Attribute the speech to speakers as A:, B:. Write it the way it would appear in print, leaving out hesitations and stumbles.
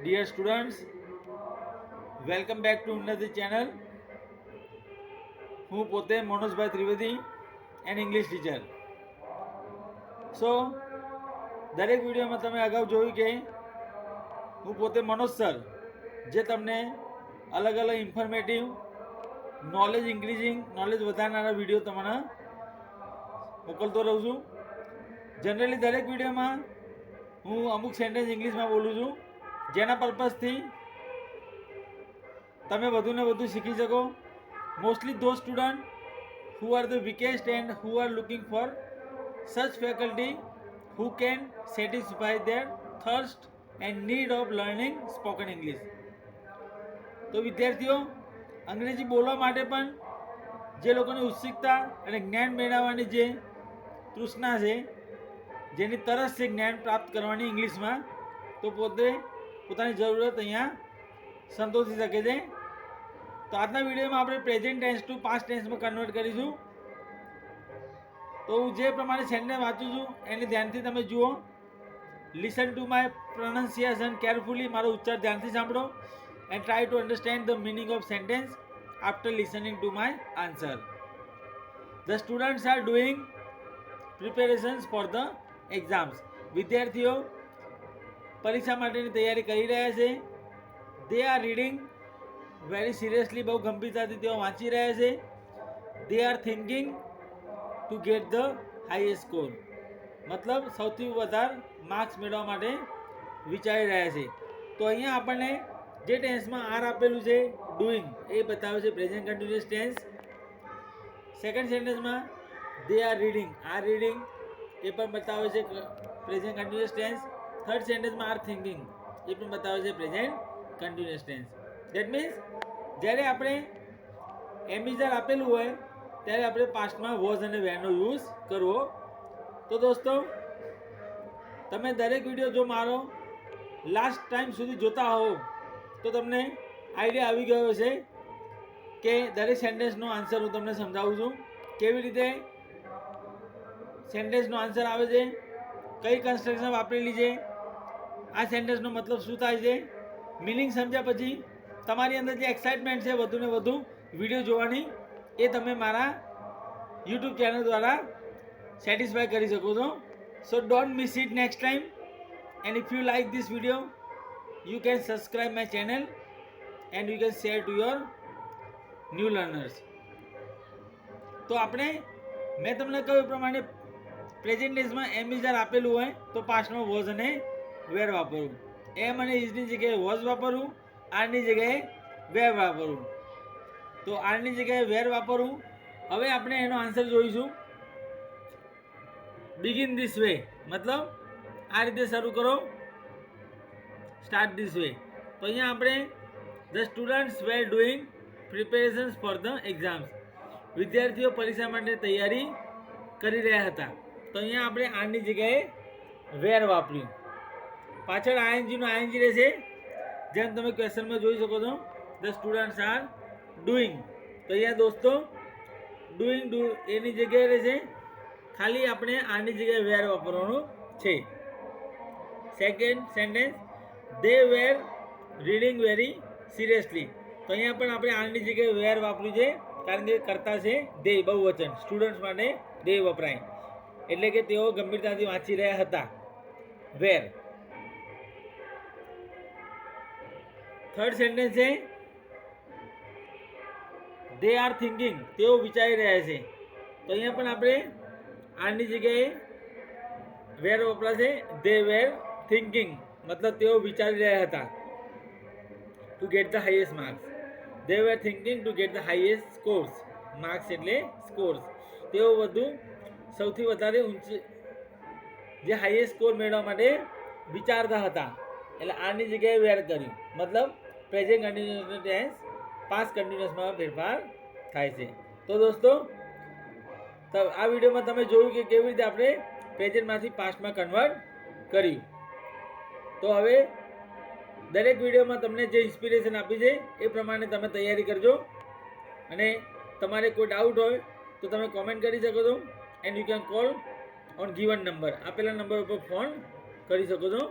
A: Dear students, welcome back to another channel. હું પોતે મનોજભાઈ Trivedi and English teacher. સો દરેક વિડીયોમાં તમે અગાઉ જોયું કે હું પોતે મનોજ સર જે તમને અલગ અલગ ઇન્ફોર્મેટિવ નોલેજ ઇન્ક્રીઝિંગ નોલેજ વધારનારા વિડીયો તમને મોકલતો રહું છું. જનરલી દરેક વિડીયોમાં હું અમુક સેન્ટેન્સ ઇંગ્લિશમાં બોલું છું જેના પર્પઝથી તમે વધુને વધુ શીખી શકો. Mostly those students who are the weakest and who are looking for such faculty who can satisfy their thirst and need of learning spoken English. તો વિદ્યાર્થીઓ અંગ્રેજી બોલવા માટે પણ જે લોકોની ઉત્સુકતા અને જ્ઞાન મેળવવાની જે તૃષ્ણા છે, જેની તરસ છે જ્ઞાન પ્રાપ્ત કરવાની ઇંગ્લિશમાં, તો પોતે પોતાની જરૂરત અહીંયા સંતોષી શકે છે. તો આજના વિડીયોમાં આપણે પ્રેઝન્ટ ટેન્સ ટુ પાસ્ટ ટેન્સમાં કન્વર્ટ કરીશું. તો હું જે પ્રમાણે સેન્ટેન્સ વાંચું છું એને ધ્યાનથી તમે જુઓ. Listen to my pronunciation carefully, મારો ઉચ્ચાર ધ્યાનથી સાંભળો and try to understand the meaning of sentence after listening to my answer. The students are doing preparations for the exams. વિદ્યાર્થીઓ પરીક્ષા માટેની તૈયારી કરી રહ્યા છે. દે આર રીડિંગ વેરી સિરિયસલી, બહુ ગંભીરતાથી તેઓ વાંચી રહ્યા છે. They are thinking to get the highest score, મતલબ સૌથી વધારે માર્ક્સ મેળવવા માટે વિચારી રહ્યા છે. તો અહીંયા આપણને જે ટેન્સમાં આર આપેલું છે ડુઈંગ, એ બતાવે છે પ્રેઝન્ટ કન્ટિન્યુઅસ ટેન્સ. સેકન્ડ સેન્ટેન્સમાં they are reading, are reading એ પણ બતાવે છે પ્રેઝન્ટ કન્ટિન્યુઅસ ટેન્સ. થર્ડ સેન્ટેન્સમાં આર થિંકિંગ એ પણ બતાવે છે present continuous tense. That means જ્યારે આપણે એમિઝર આપેલું હોય ત્યારે આપણે પાસ્ટમાં વોઝ અને વેરનો યુઝ કરવો. તો દોસ્તો તમે દરેક વિડીયો જો મારો લાસ્ટ ટાઈમ સુધી જોતા હો તો તમને આઈડિયા આવી ગયો છે કે દરેક સેન્ટેન્સનો આન્સર હું તમને સમજાવું છું. કેવી રીતે સેન્ટેન્સનો આન્સર આવે છે, કઈ કન્સ્ટ્રક્શન વાપરેલી છે, આ સેન્ટેન્સનો મતલબ શું થાય છે, મિનિંગ સમજ્યા પછી તમારી અંદર જે એક્સાઇટમેન્ટ છે વધુને વધુ વિડીયો જોવાની, એ તમે મારા યુટ્યુબ ચેનલ દ્વારા સેટિસ્ફાય કરી શકો છો. સો don't miss it next time. And if you like this video you can subscribe my channel and you can share to your new learners. તો આપણે મેં તમને કહ્યું પ્રમાણે પ્રેઝન્ટ ટેન્સમાં એમ ઇઝ આપેલું હોય તો પાસ્ટમાં વોઝ અને વેર વાપરવું. એમ અને ઇઝની જગ્યાએ વોઝ વાપરવું, આરની જગ્યાએ વેર વાપરવું. તો આરની જગ્યાએ વેર વાપરવું. હવે આપણે એનો આન્સર જોઈશું. બિગિન ધીસ વે મતલબ આ રીતે શરૂ કરો, સ્ટાર્ટ ધીસ વે. તો અહીંયા આપણે the students were doing preparations for the exams, વિદ્યાર્થીઓ પરીક્ષા માટે તૈયારી કરી રહ્યા હતા. તો અહીંયા આપણે આરની જગ્યાએ વેર વાપર્યું. પાછળ આઈએનજીનો આઈએનજી રહેશે, જેમ તમે ક્વેશ્ચનમાં જોઈ શકો છો. The students are doing. તો અહીંયા દોસ્તો ડુઈંગ એની જગ્યાએ રહેશે, ખાલી આપણે આની જગ્યાએ વેર વાપરવાનું છે. સેકન્ડ સેન્ટેન્સ દે વેર રીડિંગ વેરી સિરિયસલી. તો અહીંયા પણ આપણે આની જગ્યાએ વેર વાપર્યું છે, કારણ કે કરતા છે દે, બહુવચન. સ્ટુડન્ટ્સ માટે દે વપરાય, એટલે કે તેઓ ગંભીરતાથી વાંચી રહ્યા હતા. વેર. થર્ડ સેન્ટેન્સ છે દે આર થિંકિંગ, તેઓ વિચારી રહ્યા છે. તો અહીંયા પણ આપણે આની જગ્યાએ વેર વપરાશે. દે વેર થિંકિંગ મતલબ તેઓ વિચારી રહ્યા હતા to get the highest marks. They were thinking to get the highest scores. Marks એટલે સ્કોર્સ. તેઓ સૌથી વધારે ઊંચી જે હાઈએસ્ટ સ્કોર મેળવવા માટે વિચારતા હતા, એટલે આની જગ્યાએ વેર કર્યું. મતલબ પ્રેઝન્ટ કન્ટિન્યુઅસ ટેન્સ પાસ્ટ કન્ટિન્યુઅસમાં ફેરફાર થાય છે. તો દોસ્તો આ વિડીયોમાં તમે જોયું કે કેવી રીતે આપણે પ્રેઝન્ટમાંથી પાસ્ટમાં કન્વર્ટ કર્યું. તો હવે દરેક વિડીયોમાં તમને જે ઇન્સ્પિરેશન આપી છે એ પ્રમાણે તમે તૈયારી કરજો. અને તમારે કોઈ ડાઉટ હોય તો તમે કોમેન્ટ કરી શકો છો. And you can call on given number, આપેલા નંબર ઉપર ફોન કરી શકો છો.